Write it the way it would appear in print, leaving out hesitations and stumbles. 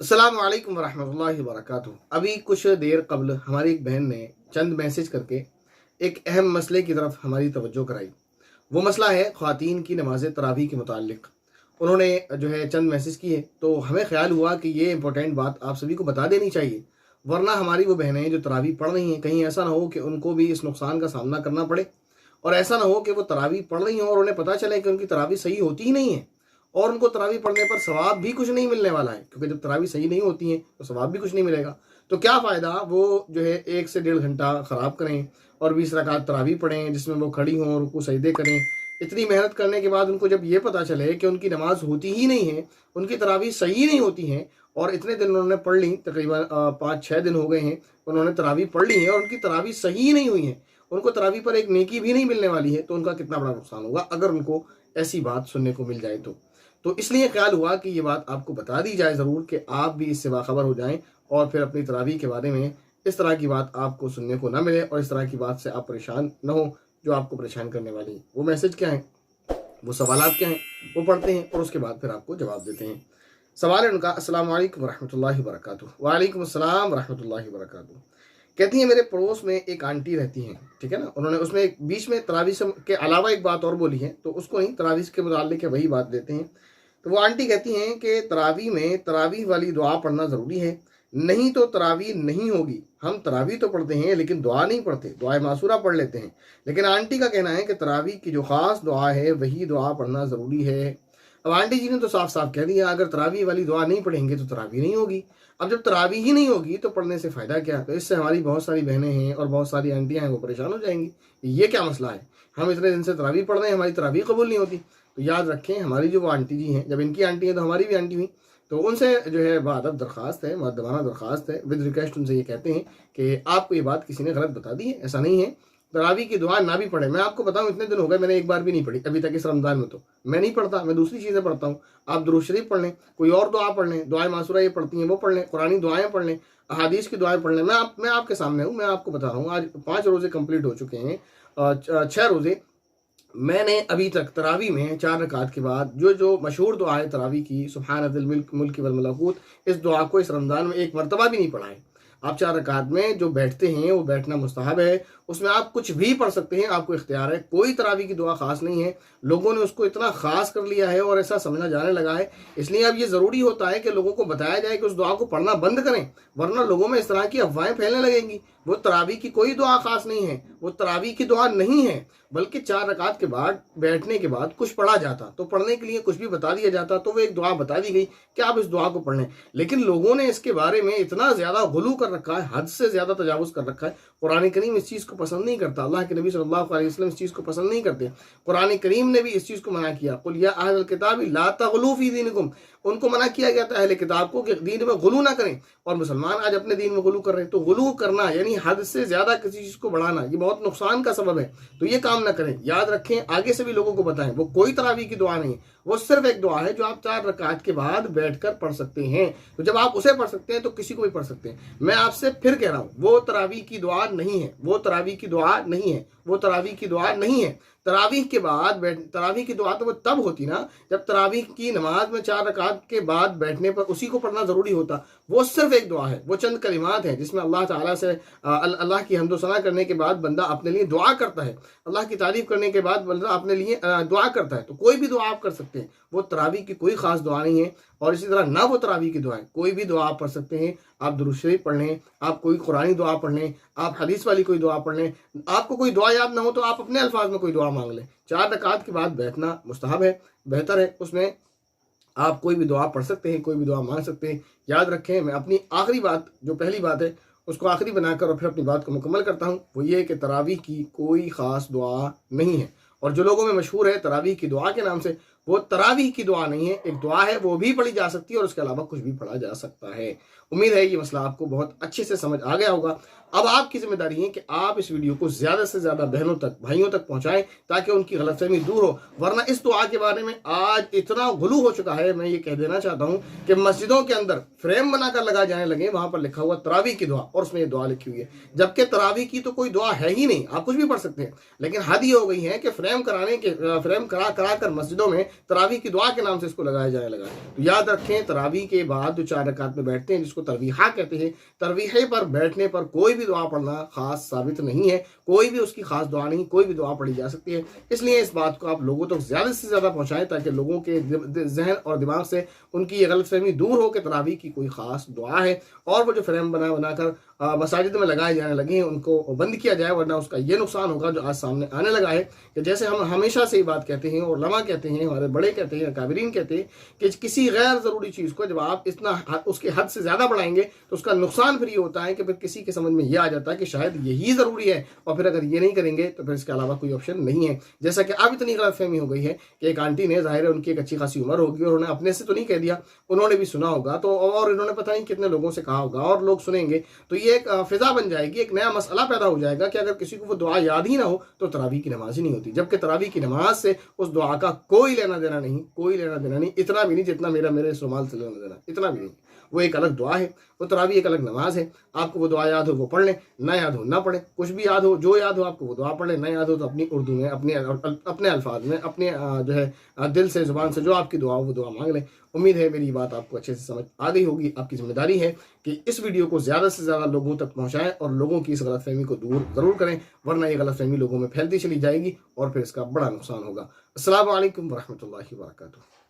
अस्सलाम वालेकुम वरहमतुल्लाहि वबरकातुहू। अभी कुछ देर कबल हमारी एक बहन ने चंद मैसेज करके एक अहम मसले की तरफ हमारी तवज्जो कराई। वो मसला है ख़वातीन की नमाज तरावी के मुताल्लिक़। उन्होंने जो है चंद मैसेज किए तो हमें ख्याल हुआ कि ये इंपॉर्टेंट बात आप सभी को बता देनी चाहिए, वरना हमारी वो बहनें जो तरावी पढ़ रही हैं कहीं ऐसा ना हो कि उनको भी इस नुकसान का सामना करना पड़े, और ऐसा ना हो कि वो तरावी पढ़ रही हों और उन्हें पता चले कि उनकी तरावी सही होती ही नहीं है और उनको तरावी पढ़ने पर सवाब भी कुछ नहीं मिलने वाला है, क्योंकि जब तरावी सही नहीं होती है तो सवाब भी कुछ नहीं मिलेगा। तो क्या फ़ायदा वो जो है 1 से 1.5 घंटा ख़राब करें और 20 रकात तरावी पढ़ें जिसमें वो खड़ी हों, रुकू सजदे करें। इतनी मेहनत करने के बाद उनको जब ये पता चले कि उनकी नमाज होती ही नहीं है, उनकी तरावी सही नहीं होती है, और इतने दिन उन्होंने पढ़ ली, तकरीबन 5-6 दिन हो गए हैं उन्होंने तरावी पढ़ ली है और उनकी तरावी सही ही नहीं हुई है, उनको तरावी पर एक नेकी भी नहीं मिलने वाली है, तो उनका कितना बड़ा नुकसान होगा अगर उनको ऐसी बात सुनने को मिल जाए। तो इसलिए ख्याल हुआ कि ये बात आपको बता दी जाए ज़रूर, कि आप भी इससे बाखबर हो जाएं और फिर अपनी तरावी के बारे में इस तरह की बात आपको सुनने को ना मिले और इस तरह की बात से आप परेशान न हो जो आपको परेशान करने वाली है। वो मैसेज क्या है, वो सवालात क्या हैं, वो पढ़ते हैं और उसके बाद फिर आपको जवाब देते हैं। सवाल है उनका, अस्सलाम वालेकुम वरहमतुल्लाहि वबरकातुहू। वालेकुम अस्सलाम वरहमतुल्लाहि वबरकातुहू। कहती हैं मेरे पड़ोस में एक आंटी रहती हैं, ठीक है ना। उन्होंने उसमें एक बीच में तरावी के अलावा एक बात और बोली है, तो उसको नहीं, तरावी के मुताल्लिक़ वही बात देते हैं। तो वो आंटी कहती हैं कि तरावी में तरावी वाली दुआ पढ़ना ज़रूरी है, नहीं तो तरावी नहीं होगी। हम तरावी तो पढ़ते हैं लेकिन दुआ नहीं पढ़ते, दुआ मासूरा पढ़ लेते हैं। लेकिन आंटी का कहना है कि तरावी की जो ख़ास दुआ है वही दुआ पढ़ना ज़रूरी है। अब आंटी जी ने तो साफ साफ कह दिया, अगर तरावी वाली दुआ नहीं पढ़ेंगे तो तरावी नहीं होगी। अब जब तरावी ही नहीं होगी तो पढ़ने से फ़ायदा क्या। तो इससे हमारी बहुत सारी बहनें हैं और बहुत सारी आंटियाँ हैं वो परेशान हो जाएंगी, ये क्या मसला है, हम इतने दिन से तरावी पढ़ रहे हैं, हमारी तरावी कबूल नहीं होती। तो याद रखें, हमारी जो वो आंटी जी हैं, जब इनकी आंटी हैं तो हमारी भी आंटी हुई, तो उनसे जो है बादब दरख्वास्त है, मुअद्दबाना दरख्वास्त है, विद रिक्वेस्ट उनसे ये कहते हैं कि आपको ये बात किसी ने गलत बता दी है, ऐसा नहीं है। तरावी की दुआ ना भी पढ़े, मैं आपको बताऊं इतने दिन हो गए मैंने एक बार भी नहीं पढ़ी अभी तक इस रमज़ान में। तो मैं नहीं पढ़ता, मैं दूसरी चीज़ें पढ़ता हूँ। आप दुरूद शरीफ पढ़ लें, कोई और दुआ पढ़ लें, दुआएं मासूरा ये पढ़ती हैं वो पढ़ लें, कुरानी दुआएं पढ़ लें, अहादीस की दुआएं पढ़ लें। मैं आपके सामने हूँ, मैं आपको बता रहा हूँ। आज 5 रोज़े कंप्लीट हो चुके हैं, 6 रोज़े मैंने अभी तक तरावी में 4 रकात के बाद जो मशहूर दुआ है तरावी की, सुब्हान ज़िल मुल्क वल मलकूत, इस दुआ को इस रमज़ान में एक मरतबा भी नहीं पढ़ा है। आप 4 रकात में जो बैठते हैं वो बैठना मुस्तहब है, उसमें आप कुछ भी पढ़ सकते हैं, आपको इख्तियार है। कोई तरावी की दुआ खास नहीं है, लोगों ने उसको इतना खास कर लिया है और ऐसा समझा जाने लगा है। इसलिए अब ये ज़रूरी होता है कि लोगों को बताया जाए कि उस दुआ को पढ़ना बंद करें, वरना लोगों में इस तरह की अफवाहें फैलने लगेंगी। वो तरावी की कोई दुआ खास नहीं है, वो तरावी की दुआ नहीं है, बल्कि 4 रकात के बाद बैठने के बाद कुछ पढ़ा जाता, तो पढ़ने के लिए कुछ भी बता दिया जाता, तो वो एक दुआ बता दी गई कि आप इस दुआ को पढ़ लें। लेकिन लोगों ने इसके बारे में इतना ज़्यादा गुलू कर रखा है, हद से ज़्यादा तजावुज़ कर रखा है। कुरान करीम इस चीज़ को पसंद नहीं करता, अल्लाह के नबी सल्लल्लाहु अलैहि वसल्लम इस चीज़ को पसंद नहीं करते। कुरान करीम ने भी इस चीज़ को मना किया, कुल या अहल किताब ला तग़लू फी दीनिकुम, उनको मना किया गया था अहले किताब को कि दीन में गुलू ना करें। और मुसलमान आज अपने दीन में गुलू कर रहे हैं। तो गुलू करना यानी हद से ज़्यादा किसी चीज़ को बढ़ाना, ये बहुत नुकसान का सबब है, तो ये काम ना करें। याद रखें, आगे से भी लोगों को बताएं, वो कोई तरावी की दुआ नहीं है, वो सिर्फ एक दुआ है जो आप 4 रकात के बाद बैठकर पढ़ सकते हैं। तो जब आप उसे पढ़ सकते हैं तो किसी को भी पढ़ सकते हैं। मैं आपसे फिर कह रहा हूँ, वो तरावी की दुआ नहीं है, वो तरावी की दुआ नहीं है, वो तरावी की दुआ नहीं है। तरावी के बाद तरावी की दुआ तो वो तब होती ना जब तरावी की नमाज में 4 रकात के बाद बैठने पर उसी को पढ़ना ज़रूरी होता। वो सिर्फ एक दुआ है, वो चंद कलिमात हैं जिसमें अल्लाह ताला से अल्लाह की हम्द व सना करने के बाद बंदा अपने लिए दुआ करता है, अल्लाह की तारीफ करने के बाद बंदा अपने लिए दुआ करता है। तो कोई भी दुआ आप कर सकते हैं, वो तरावी की कोई ख़ास दुआ नहीं है। और इसी तरह ना वो तरावी की दुआएं, कोई भी दुआ आप पढ़ सकते हैं। आप दुरूद शरीफ पढ़ लें, आप कोई कुरानी दुआ पढ़ लें, आप हदीस वाली कोई दुआ पढ़ लें। आपको कोई दुआ याद ना हो तो आप अपने अल्फाज में कोई दुआ मांग लें। 4 रकात के बाद बैठना मुस्तहब है, बेहतर है, उसमें आप कोई भी दुआ पढ़ सकते हैं, कोई भी दुआ मांग सकते हैं। याद रखें, मैं अपनी आखिरी बात, जो पहली बात है उसको आखिरी बनाकर और फिर अपनी बात को मुकम्मल करता हूँ। वो ये कि तरावी की कोई ख़ास दुआ नहीं है, और जो लोगों में मशहूर है तरावी की दुआ के नाम से, वो तरावी की दुआ नहीं है। एक दुआ है, वो भी पढ़ी जा सकती है और उसके अलावा कुछ भी पढ़ा जा सकता है। उम्मीद है ये मसला आपको बहुत अच्छे से समझ आ गया होगा। अब आपकी जिम्मेदारी है कि आप इस वीडियो को ज़्यादा से ज़्यादा बहनों तक, भाइयों तक पहुँचाएँ ताकि उनकी गलतफहमी दूर हो। वरना इस दुआ के बारे में आज इतना गुलू हो चुका है, मैं ये कह देना चाहता हूँ कि मस्जिदों के अंदर फ्रेम बनाकर लगाए जाने लगे, वहाँ पर लिखा हुआ तरावी की दुआ, और उसमें ये दुआ लिखी हुई है, जबकि तरावी की तो कोई दुआ है ही नहीं। आप कुछ भी पढ़ सकते हैं, लेकिन हद ये हो गई है कि फ्रेम करा कर मस्जिदों में तरावी की दुआ के नाम से इसको लगाया जाने लगा है। तो याद रखें, तरावी के बाद जो 4 रकात में बैठते हैं जिसको तरवीहा कहते हैं, तरवीहे पर बैठने पर कोई भी दुआ पढ़ना खास साबित नहीं है, कोई भी उसकी खास दुआ नहीं, कोई भी दुआ पढ़ी जा सकती है। इसलिए इस बात को आप लोगों तक ज़्यादा से ज़्यादा पहुँचाएँ ताकि लोगों के जहन और दिमाग से उनकी ये गलतफहमी दूर हो कि तरावी की कोई ख़ास दुआ है, और वो जो फ्रेम बनाकर मसाजिद में लगाए जाने लगे हैं उनको बंद किया जाए, वरना उसका ये नुकसान होगा जो आज सामने आने लगा है कि जैसे हम हमेशा से ये बात कहते हैं, और लमा कहते हैं, हमारे बड़े कहते हैं, काबिरीन कहते हैं कि किसी गैर ज़रूरी चीज़ को जब आप इतना उसके हद से ज़्यादा बढ़ाएंगे तो उसका नुकसान फिर ये होता है कि फिर किसी के समझ में ये आ जाता है कि शायद यही ज़रूरी है, और फिर अगर ये नहीं करेंगे तो फिर इसके अलावा कोई ऑप्शन नहीं है। जैसा कि अब इतनी गलतफहमी हो गई है कि एक आंटी ने, ज़ाहिर है उनकी एक अच्छी खासी उम्र होगी और उन्होंने अपने से तो नहीं कह दिया, उन्होंने भी सुना होगा, तो और इन्होंने पता नहीं कितने लोगों से कहा होगा और लोग सुनेंगे, तो ये एक फिजा बन जाएगी, एक नया मसला पैदा हो जाएगा कि अगर किसी को वो दुआ याद ही ना हो तो तरावी की नमाज ही नहीं होती, जबकि तरावी की नमाज से उस दुआ का कोई लेना देना नहीं, कोई लेना देना नहीं, इतना भी नहीं जितना मेरे इस रुमाल से लेना देना, इतना भी नहीं। वो एक अलग दुआ है, वो तरावी एक अलग नमाज है। आपको वो दुआ याद हो वो पढ़ लें, ना याद हो ना पढ़ें, कुछ भी याद हो, जो याद हो आपको वो दुआ पढ़ लें, ना याद हो तो अपनी उर्दू में, अपने अल्फाज में, अपने जो है दिल से, ज़ुबान से जो आपकी दुआ हो वो दुआ मांग लें। उम्मीद है मेरी बात आपको अच्छे से समझ आ गई होगी। आपकी जिम्मेदारी है कि इस वीडियो को ज़्यादा से ज़्यादा लोगों तक पहुँचाएँ और लोगों की इस गलतफहमी को दूर ज़रूर करें, वरना ये गलतफहमी लोगों में फैलती चली जाएगी और फिर इसका बड़ा नुकसान होगा। अस्सलामु अलैकुम वरहमतुल्लाहि वबरकातुहू।